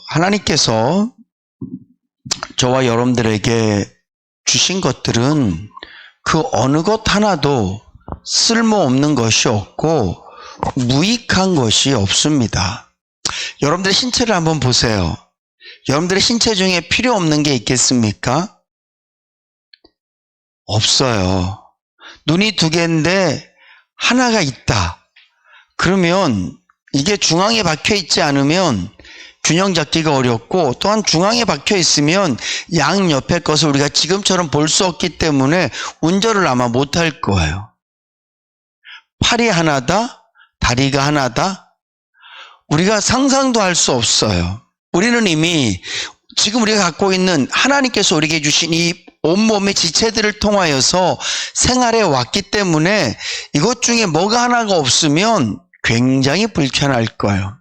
하나님께서 저와 여러분들에게 주신 것들은 그 어느 것 하나도 쓸모없는 것이 없고 무익한 것이 없습니다. 여러분들의 신체를 한번 보세요. 여러분들의 신체 중에 필요 없는 게 있겠습니까? 없어요. 눈이 두 개인데 하나가 있다. 그러면 이게 중앙에 박혀 있지 않으면 균형 잡기가 어렵고, 또한 중앙에 박혀 있으면 양 옆에 것을 우리가 지금처럼 볼 수 없기 때문에 운전을 아마 못할 거예요. 팔이 하나다, 다리가 하나다, 우리가 상상도 할 수 없어요. 우리는 이미 지금 우리가 갖고 있는 하나님께서 우리에게 주신 이 온몸의 지체들을 통하여서 생활해 왔기 때문에 이것 중에 뭐가 하나가 없으면 굉장히 불편할 거예요.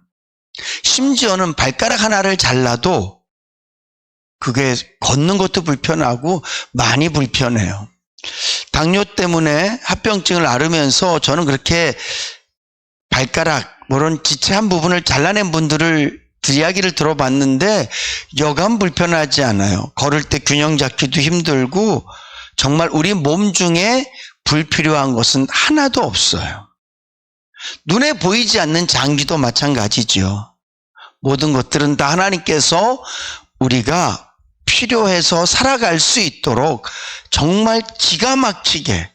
심지어는 발가락 하나를 잘라도 그게 걷는 것도 불편하고 많이 불편해요. 당뇨 때문에 합병증을 앓으면서 저는 그렇게 발가락 그런 지체 한 부분을 잘라낸 분들을 이야기를 들어봤는데 여간 불편하지 않아요. 걸을 때 균형 잡기도 힘들고 정말 우리 몸 중에 불필요한 것은 하나도 없어요. 눈에 보이지 않는 장기도 마찬가지죠. 모든 것들은 다 하나님께서 우리가 필요해서 살아갈 수 있도록 정말 기가 막히게,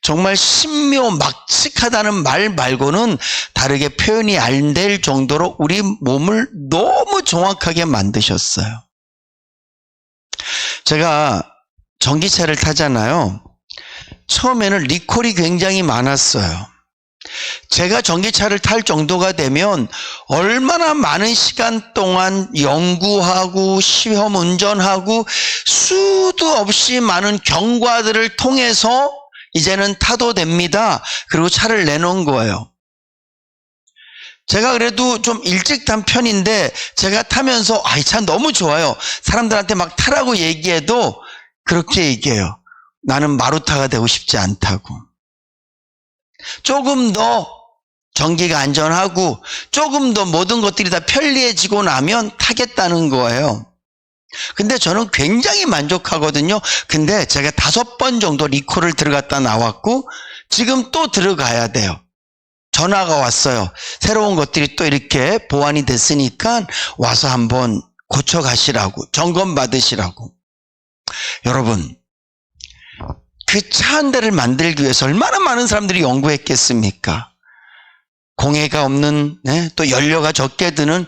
정말 신묘막측하다는 말 말고는 다르게 표현이 안 될 정도로 우리 몸을 너무 정확하게 만드셨어요. 제가 전기차를 타잖아요. 처음에는 리콜이 굉장히 많았어요. 제가 전기차를 탈 정도가 되면 얼마나 많은 시간 동안 연구하고 시험 운전하고 수도 없이 많은 경과들을 통해서 이제는 타도 됩니다. 그리고 차를 내놓은 거예요. 제가 그래도 좀 일찍 탄 편인데 제가 타면서 이 차 너무 좋아요. 사람들한테 막 타라고 얘기해도 그렇게 얘기해요. 나는 마루타가 되고 싶지 않다고. 조금 더 전기가 안전하고 조금 더 모든 것들이 다 편리해지고 나면 타겠다는 거예요. 근데 저는 굉장히 만족하거든요. 근데 제가 5번 정도 리콜을 들어갔다 나왔고 지금 또 들어가야 돼요. 전화가 왔어요. 새로운 것들이 또 이렇게 보완이 됐으니까 와서 한번 고쳐가시라고, 점검 받으시라고. 여러분, 그 차 한 대를 만들기 위해서 얼마나 많은 사람들이 연구했겠습니까? 공해가 없는, 또 연료가 적게 드는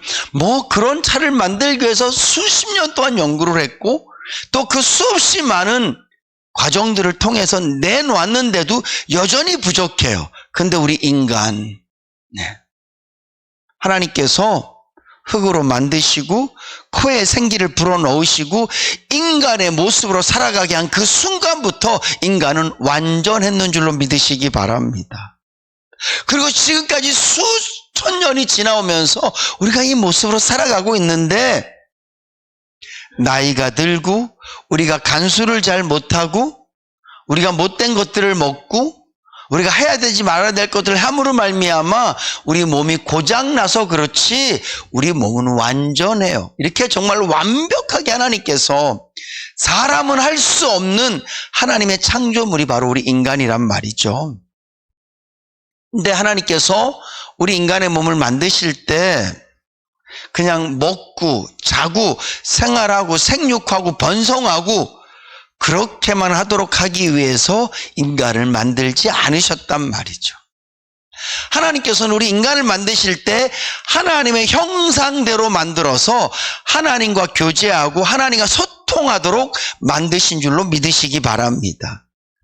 그런 차를 만들기 위해서 수십 년 동안 연구를 했고 또 그 수없이 많은 과정들을 통해서 내놓았는데도 여전히 부족해요. 근데 우리 인간, 하나님께서 흙으로 만드시고 코에 생기를 불어넣으시고 인간의 모습으로 살아가게 한 그 순간부터 인간은 완전했는 줄로 믿으시기 바랍니다. 그리고 지금까지 수천 년이 지나오면서 우리가 이 모습으로 살아가고 있는데 나이가 들고 우리가 간수를 잘 못하고 우리가 못된 것들을 먹고 우리가 해야 되지 말아야 될 것들을 함으로 말미암아 우리 몸이 고장나서 그렇지 우리 몸은 완전해요. 이렇게 정말 완벽하게 하나님께서 사람은 할 수 없는 하나님의 창조물이 바로 우리 인간이란 말이죠. 근데 하나님께서 우리 인간의 몸을 만드실 때 그냥 먹고 자고 생활하고 생육하고 번성하고 그렇게만 하도록 하기 위해서 인간을 만들지 않으셨단 말이죠. 하나님께서는 우리 인간을 만드실 때 하나님의 형상대로 만들어서 하나님과 교제하고 하나님과 소통하도록 만드신 줄로 믿으시기 바랍니다.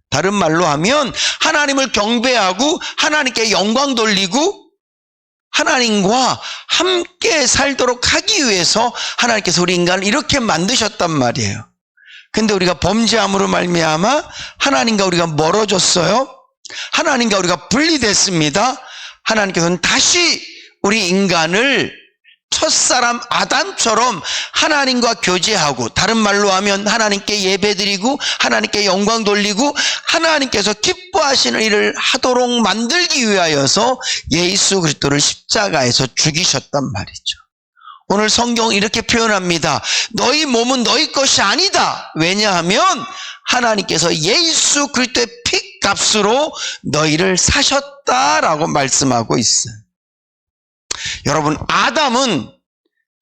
다른 말로 하면 하나님을 경배하고 하나님께 영광 돌리고 하나님과 함께 살도록 하기 위해서 하나님께서 우리 인간을 이렇게 만드셨단 말이에요. 근데 우리가 범죄함으로 말미암아 하나님과 우리가 멀어졌어요. 하나님과 우리가 분리됐습니다. 하나님께서는 다시 우리 인간을 첫사람 아담처럼 하나님과 교제하고, 다른 말로 하면 하나님께 예배드리고 하나님께 영광 돌리고 하나님께서 기뻐하시는 일을 하도록 만들기 위하여서 예수 그리스도를 십자가에서 죽이셨단 말이죠. 오늘 성경은 이렇게 표현합니다. 너희 몸은 너희 것이 아니다. 왜냐하면 하나님께서 예수 그리스도의 피값으로 너희를 사셨다라고 말씀하고 있어요. 여러분, 아담은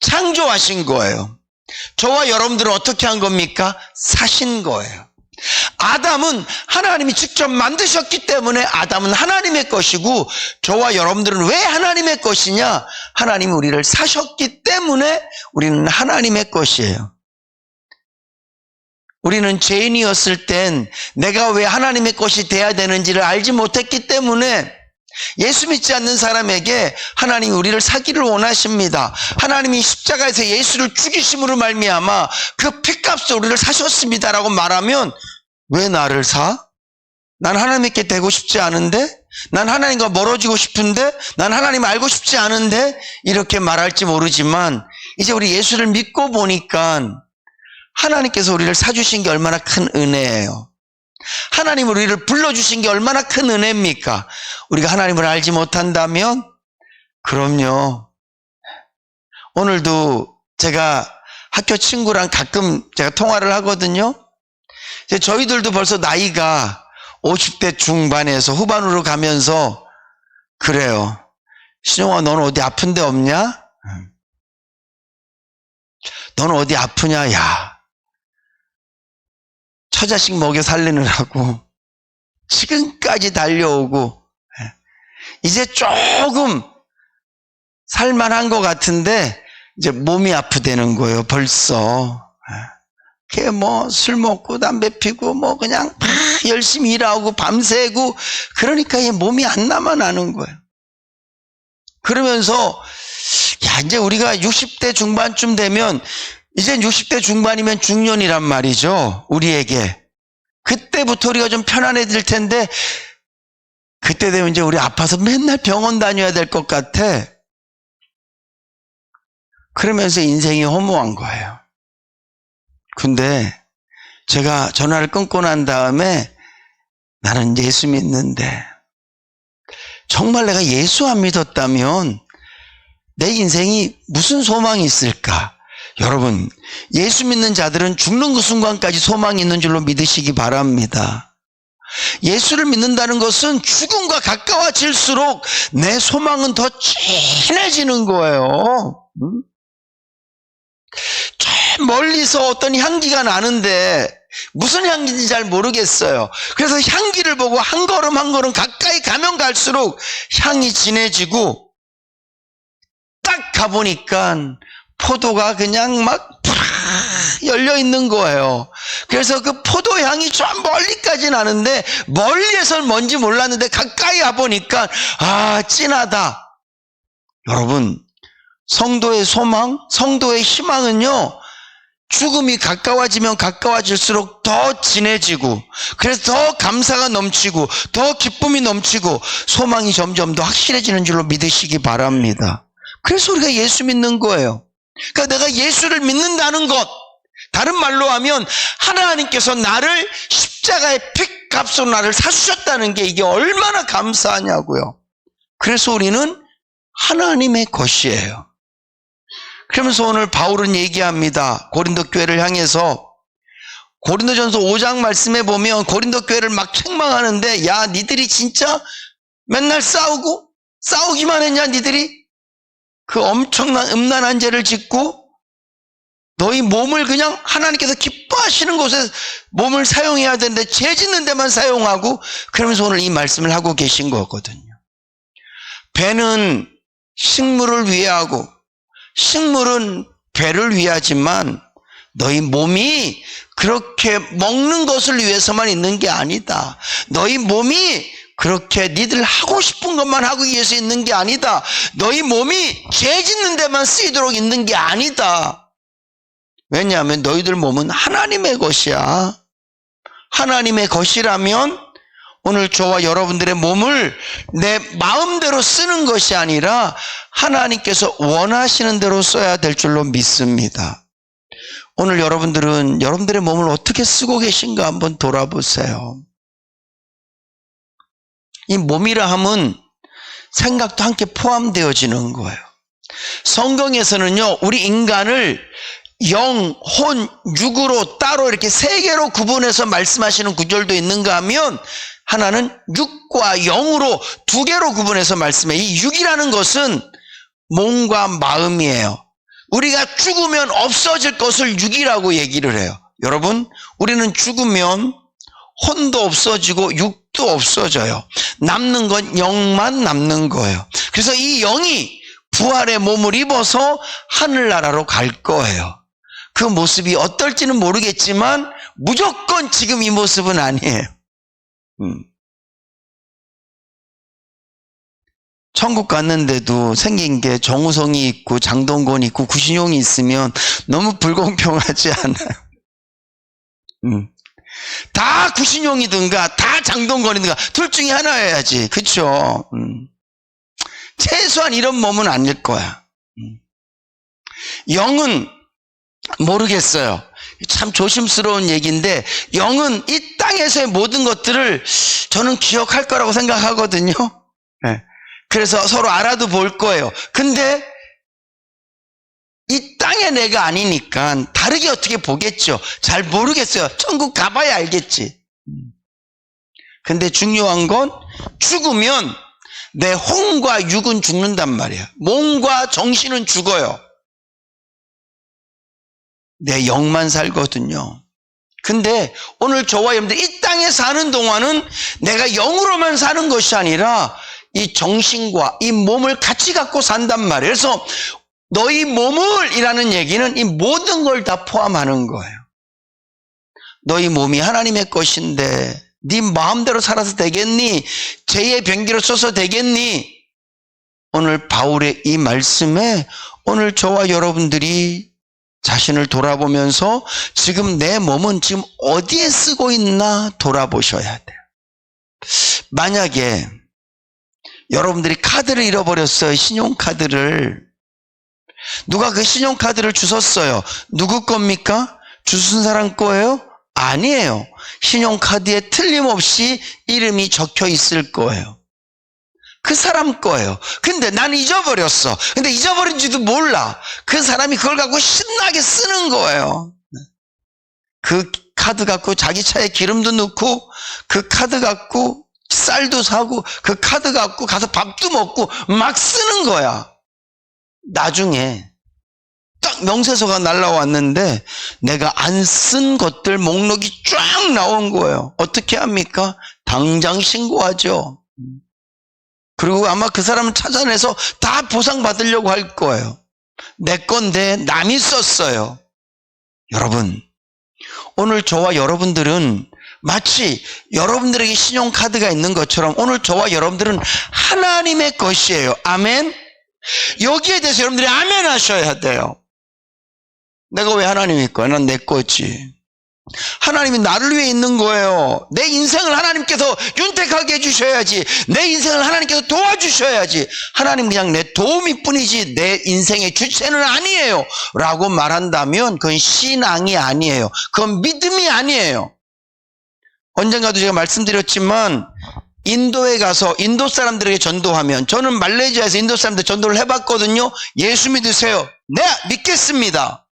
창조하신 거예요. 저와 여러분들은 어떻게 한 겁니까? 사신 거예요. 아담은 하나님이 직접 만드셨기 때문에 아담은 하나님의 것이고, 저와 여러분들은 왜 하나님의 것이냐? 하나님이 우리를 사셨기 때문에 우리는 하나님의 것이에요. 우리는 죄인이었을 땐 내가 왜 하나님의 것이 돼야 되는지를 알지 못했기 때문에 예수 믿지 않는 사람에게 하나님이 우리를 사기를 원하십니다. 하나님이 십자가에서 예수를 죽이심으로 말미암아 그 피값으로 우리를 사셨습니다라고 말하면, 왜 나를 사? 난 하나님께 되고 싶지 않은데? 난 하나님과 멀어지고 싶은데? 난 하나님 알고 싶지 않은데? 이렇게 말할지 모르지만 이제 우리 예수를 믿고 보니까 하나님께서 우리를 사주신 게 얼마나 큰 은혜예요. 하나님 우리를 불러주신 게 얼마나 큰 은혜입니까? 우리가 하나님을 알지 못한다면? 그럼요. 오늘도 제가 학교 친구랑 가끔 제가 통화를 하거든요. 이제 저희들도 벌써 나이가 50대 중반에서 후반으로 가면서 그래요. 신용아, 넌 어디 아픈 데 없냐? 넌 어디 아프냐? 야, 처자식 먹여 살리느라고 지금까지 달려오고 이제 조금 살만한 것 같은데 이제 몸이 아프다는 거예요. 벌써 걔 뭐 술 먹고 담배 피고 뭐 그냥 열심히 일하고 밤새고 그러니까 이 몸이 안 남아나는 거예요. 그러면서 야, 이제 우리가 60대 중반쯤 되면, 이제 60대 중반이면 중년이란 말이죠. 우리에게. 그때부터 우리가 좀 편안해질 텐데, 그때 되면 이제 우리 아파서 맨날 병원 다녀야 될 것 같아. 그러면서 인생이 허무한 거예요. 근데 제가 전화를 끊고 난 다음에 나는 예수 믿는데, 정말 내가 예수 안 믿었다면 내 인생이 무슨 소망이 있을까? 여러분, 예수 믿는 자들은 죽는 그 순간까지 소망이 있는 줄로 믿으시기 바랍니다. 예수를 믿는다는 것은 죽음과 가까워질수록 내 소망은 더 진해지는 거예요. 저 멀리서 어떤 향기가 나는데 무슨 향기인지 잘 모르겠어요. 그래서 향기를 보고 한 걸음 한 걸음 가까이 가면 갈수록 향이 진해지고, 딱 가보니까 포도가 그냥 막 열려 있는 거예요. 그래서 그 포도 향이 저 멀리까지 나는데, 멀리에서는 뭔지 몰랐는데 가까이 와보니까 아, 진하다. 여러분, 성도의 소망, 성도의 희망은요, 죽음이 가까워지면 가까워질수록 더 진해지고, 그래서 더 감사가 넘치고 더 기쁨이 넘치고 소망이 점점 더 확실해지는 줄로 믿으시기 바랍니다. 그래서 우리가 예수 믿는 거예요. 그러니까 내가 예수를 믿는다는 것, 다른 말로 하면 하나님께서 나를 십자가의 피값으로 나를 사주셨다는 게 이게 얼마나 감사하냐고요. 그래서 우리는 하나님의 것이에요. 그러면서 오늘 바울은 얘기합니다. 고린도 교회를 향해서, 고린도전서 5장 말씀에 보면 고린도 교회를 막 책망하는데, 야, 니들이 진짜 맨날 싸우기만 했냐? 니들이 그 엄청난 음란한 죄를 짓고 너희 몸을 그냥 하나님께서 기뻐하시는 곳에 몸을 사용해야 되는데 죄 짓는 데만 사용하고, 그러면서 오늘 이 말씀을 하고 계신 거거든요. 배는 식물을 위하고 식물은 배를 위하지만 너희 몸이 그렇게 먹는 것을 위해서만 있는 게 아니다. 너희 몸이 그렇게 니들 하고 싶은 것만 하기 위해서 있는 게 아니다. 너희 몸이 죄 짓는 데만 쓰이도록 있는 게 아니다. 왜냐하면 너희들 몸은 하나님의 것이야. 하나님의 것이라면 오늘 저와 여러분들의 몸을 내 마음대로 쓰는 것이 아니라 하나님께서 원하시는 대로 써야 될 줄로 믿습니다. 오늘 여러분들은 여러분들의 몸을 어떻게 쓰고 계신가 한번 돌아보세요. 이 몸이라 함은 생각도 함께 포함되어지는 거예요. 성경에서는요, 우리 인간을 영, 혼, 육으로 따로 이렇게 세 개로 구분해서 말씀하시는 구절도 있는가 하면, 하나는 육과 영으로 두 개로 구분해서 말씀해요. 이 육이라는 것은 몸과 마음이에요. 우리가 죽으면 없어질 것을 육이라고 얘기를 해요. 여러분, 우리는 죽으면 혼도 없어지고 육도 없어져요. 남는 건 영만 남는 거예요. 그래서 이 영이 부활의 몸을 입어서 하늘나라로 갈 거예요. 그 모습이 어떨지는 모르겠지만 무조건 지금 이 모습은 아니에요. 천국 갔는데도 생긴 게 정우성이 있고 장동건이 있고 구신용이 있으면 너무 불공평하지 않아요? 다 구신용이든가 다 장동건이든가 둘 중에 하나여야지. 그렇죠? 최소한 이런 몸은 아닐 거야. 영은 모르겠어요. 참 조심스러운 얘기인데, 영은 이 땅에서의 모든 것들을 저는 기억할 거라고 생각하거든요. 네. 그래서 서로 알아도 볼 거예요. 근데 이 땅의 내가 아니니까 다르게 어떻게 보겠죠. 잘 모르겠어요. 천국 가봐야 알겠지. 근데 중요한 건 죽으면 내 혼과 육은 죽는단 말이에요. 몸과 정신은 죽어요. 내 영만 살거든요. 근데 오늘 저와 여러분들 이 땅에 사는 동안은 내가 영으로만 사는 것이 아니라 이 정신과 이 몸을 같이 갖고 산단 말이에요. 그래서 너희 몸을 이라는 얘기는 이 모든 걸 다 포함하는 거예요. 너희 몸이 하나님의 것인데 네 마음대로 살아서 되겠니? 죄의 병기로 써서 되겠니? 오늘 바울의 이 말씀에 오늘 저와 여러분들이 자신을 돌아보면서 지금 내 몸은 지금 어디에 쓰고 있나 돌아보셔야 돼요. 만약에 여러분들이 카드를 잃어버렸어요. 신용카드를. 누가 그 신용카드를 주웠어요. 누구 겁니까? 주순 사람 거예요? 아니에요. 신용카드에 틀림없이 이름이 적혀 있을 거예요. 그 사람 거예요. 근데 난 잊어버렸어. 근데 잊어버린지도 몰라. 그 사람이 그걸 갖고 신나게 쓰는 거예요. 그 카드 갖고 자기 차에 기름도 넣고, 그 카드 갖고 쌀도 사고, 그 카드 갖고 가서 밥도 먹고 막 쓰는 거야. 나중에 딱 명세서가 날라왔는데 내가 안 쓴 것들 목록이 쫙 나온 거예요. 어떻게 합니까? 당장 신고하죠. 그리고 아마 그 사람을 찾아내서 다 보상받으려고 할 거예요. 내 건데 남이 썼어요. 여러분, 오늘 저와 여러분들은 마치 여러분들에게 신용카드가 있는 것처럼 오늘 저와 여러분들은 하나님의 것이에요. 아멘? 여기에 대해서 여러분들이 아멘 하셔야 돼요. 내가 왜 하나님의 거야? 난 내 거지. 하나님이 나를 위해 있는 거예요. 내 인생을 하나님께서 윤택하게 해주셔야지. 내 인생을 하나님께서 도와주셔야지. 하나님 그냥 내 도움일 뿐이지 내 인생의 주체는 아니에요 라고 말한다면 그건 신앙이 아니에요. 그건 믿음이 아니에요. 언젠가도 제가 말씀드렸지만 인도에 가서 인도 사람들에게 전도하면, 저는 말레이시아에서 인도 사람들 전도를 해봤거든요. 예수 믿으세요. 네, 믿겠습니다.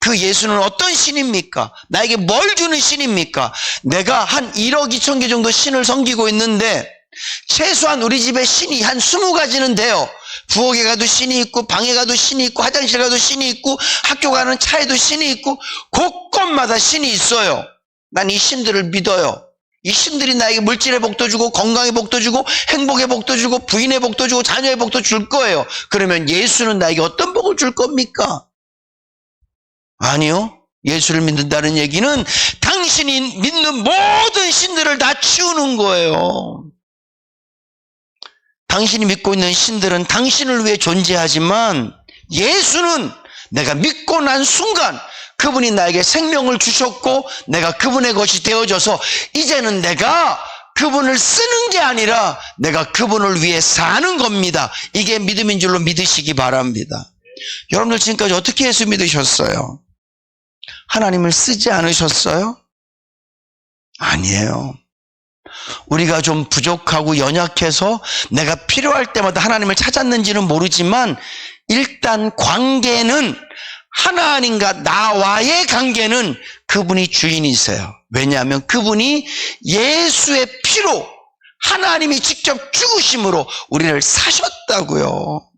그 예수는 어떤 신입니까? 나에게 뭘 주는 신입니까? 내가 한 1억 2천 개 정도 신을 섬기고 있는데 최소한 우리 집에 신이 한 20가지는 돼요. 부엌에 가도 신이 있고, 방에 가도 신이 있고, 화장실 가도 신이 있고, 학교 가는 차에도 신이 있고, 곳곳마다 신이 있어요. 난 이 신들을 믿어요. 이 신들이 나에게 물질의 복도 주고, 건강의 복도 주고, 행복의 복도 주고, 부인의 복도 주고, 자녀의 복도 줄 거예요. 그러면 예수는 나에게 어떤 복을 줄 겁니까? 아니요. 예수를 믿는다는 얘기는 당신이 믿는 모든 신들을 다 치우는 거예요. 당신이 믿고 있는 신들은 당신을 위해 존재하지만 예수는 내가 믿고 난 순간 그분이 나에게 생명을 주셨고 내가 그분의 것이 되어져서 이제는 내가 그분을 쓰는 게 아니라 내가 그분을 위해 사는 겁니다. 이게 믿음인 줄로 믿으시기 바랍니다. 여러분들 지금까지 어떻게 예수 믿으셨어요? 하나님을 쓰지 않으셨어요? 아니에요. 우리가 좀 부족하고 연약해서 내가 필요할 때마다 하나님을 찾았는지는 모르지만 일단 관계는 하나님과 나와의 관계는 그분이 주인이세요. 왜냐하면 그분이 예수의 피로 하나님이 직접 죽으심으로 우리를 사셨다고요.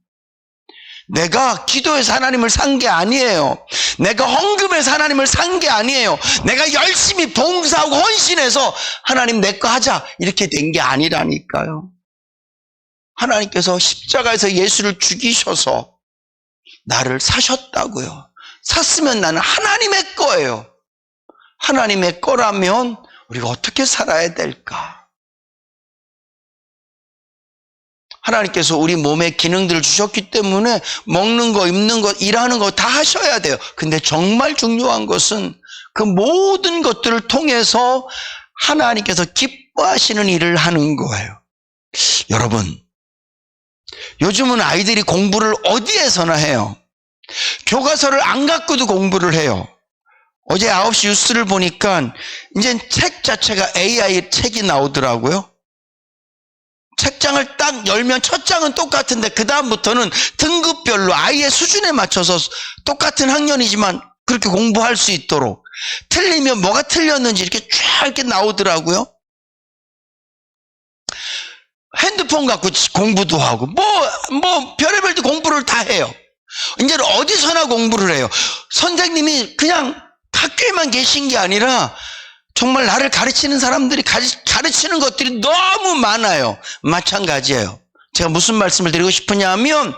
내가 기도해서 하나님을 산 게 아니에요. 내가 헌금해서 하나님을 산 게 아니에요. 내가 열심히 봉사하고 헌신해서 하나님 내 거 하자 이렇게 된 게 아니라니까요. 하나님께서 십자가에서 예수를 죽이셔서 나를 사셨다고요. 샀으면 나는 하나님의 거예요. 하나님의 거라면 우리가 어떻게 살아야 될까? 하나님께서 우리 몸의 기능들을 주셨기 때문에 먹는 거, 입는 거, 일하는 거 다 하셔야 돼요. 근데 정말 중요한 것은 그 모든 것들을 통해서 하나님께서 기뻐하시는 일을 하는 거예요. 여러분, 요즘은 아이들이 공부를 어디에서나 해요. 교과서를 안 갖고도 공부를 해요. 어제 9시 뉴스를 보니까 이제 책 자체가 AI 책이 나오더라고요. 책장을 딱 열면 첫 장은 똑같은데 그 다음부터는 등급별로 아이의 수준에 맞춰서 똑같은 학년이지만 그렇게 공부할 수 있도록 틀리면 뭐가 틀렸는지 이렇게 쫙 이렇게 나오더라고요. 핸드폰 갖고 공부도 하고 별의별 공부를 다 해요. 이제는 어디서나 공부를 해요. 선생님이 그냥 학교에만 계신 게 아니라 정말 나를 가르치는 사람들이 가르치는 것들이 너무 많아요. 마찬가지예요. 제가 무슨 말씀을 드리고 싶으냐 하면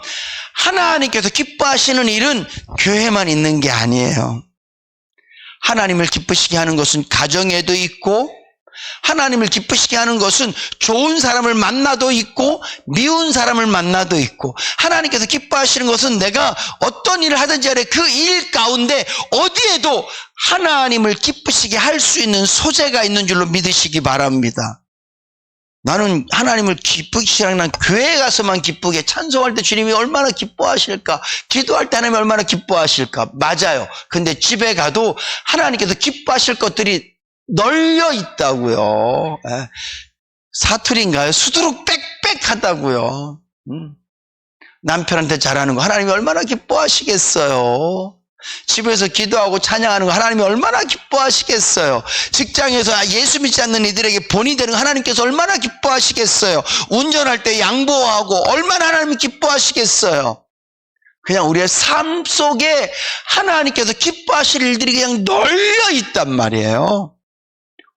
하나님께서 기뻐하시는 일은 교회만 있는 게 아니에요. 하나님을 기쁘시게 하는 것은 가정에도 있고 하나님을 기쁘시게 하는 것은 좋은 사람을 만나도 있고 미운 사람을 만나도 있고 하나님께서 기뻐하시는 것은 내가 어떤 일을 하든지 간에 그 일 가운데 어디에도 하나님을 기쁘시게 할 수 있는 소재가 있는 줄로 믿으시기 바랍니다. 나는 하나님을 기쁘시게 하는 난 교회에 가서만 기쁘게 찬송할 때 주님이 얼마나 기뻐하실까, 기도할 때 하나님이 얼마나 기뻐하실까. 맞아요. 근데 집에 가도 하나님께서 기뻐하실 것들이 널려 있다고요. 사투리인가요? 수두룩 빽빽하다고요. 남편한테 잘하는 거 하나님이 얼마나 기뻐하시겠어요. 집에서 기도하고 찬양하는 거 하나님이 얼마나 기뻐하시겠어요. 직장에서 예수 믿지 않는 이들에게 본이 되는 거 하나님께서 얼마나 기뻐하시겠어요. 운전할 때 양보하고 얼마나 하나님이 기뻐하시겠어요. 그냥 우리의 삶 속에 하나님께서 기뻐하실 일들이 그냥 널려 있단 말이에요.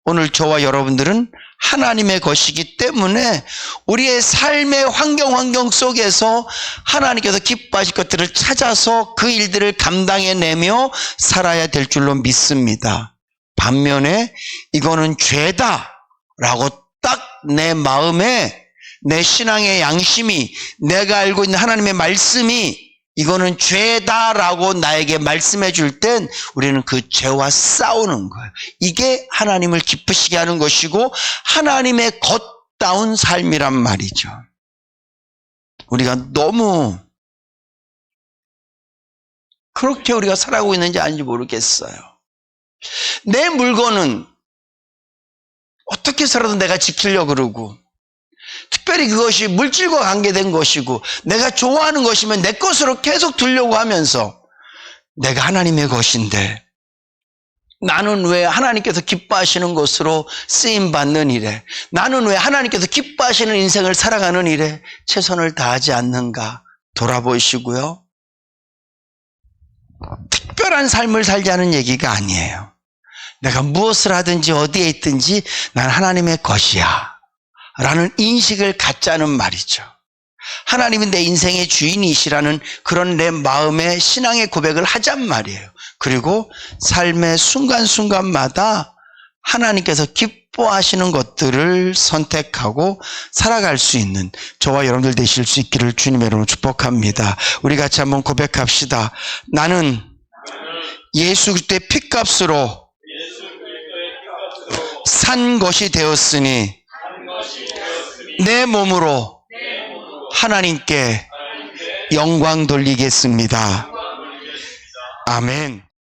오늘 저와 여러분들은 하나님의 것이기 때문에 우리의 삶의 환경 속에서 하나님께서 기뻐하실 것들을 찾아서 그 일들을 감당해내며 살아야 될 줄로 믿습니다. 반면에 이거는 죄다라고 딱 내 마음에 내 신앙의 양심이 내가 알고 있는 하나님의 말씀이 이거는 죄다라고 나에게 말씀해 줄 땐 우리는 그 죄와 싸우는 거예요. 이게 하나님을 기쁘시게 하는 것이고 하나님의 겉다운 삶이란 말이죠. 우리가 너무 그렇게 우리가 살아가고 있는지 아닌지 모르겠어요. 내 물건은 어떻게 살아도 내가 지키려고 그러고 특별히 그것이 물질과 관계된 것이고 내가 좋아하는 것이면 내 것으로 계속 두려고 하면서 내가 하나님의 것인데 나는 왜 하나님께서 기뻐하시는 것으로 쓰임받는 일에 나는 왜 하나님께서 기뻐하시는 인생을 살아가는 일에 최선을 다하지 않는가 돌아보시고요. 특별한 삶을 살자는 얘기가 아니에요. 내가 무엇을 하든지 어디에 있든지 난 하나님의 것이야 라는 인식을 갖자는 말이죠. 하나님이 내 인생의 주인이시라는 그런 내 마음의 신앙의 고백을 하잔 말이에요. 그리고 삶의 순간순간마다 하나님께서 기뻐하시는 것들을 선택하고 살아갈 수 있는 저와 여러분들 되실 수 있기를 주님의 이름으로 축복합니다. 우리 같이 한번 고백합시다. 나는 예수 그리스도의 피값으로 산 것이 되었으니 내 몸으로 하나님께 영광 돌리겠습니다. 아멘.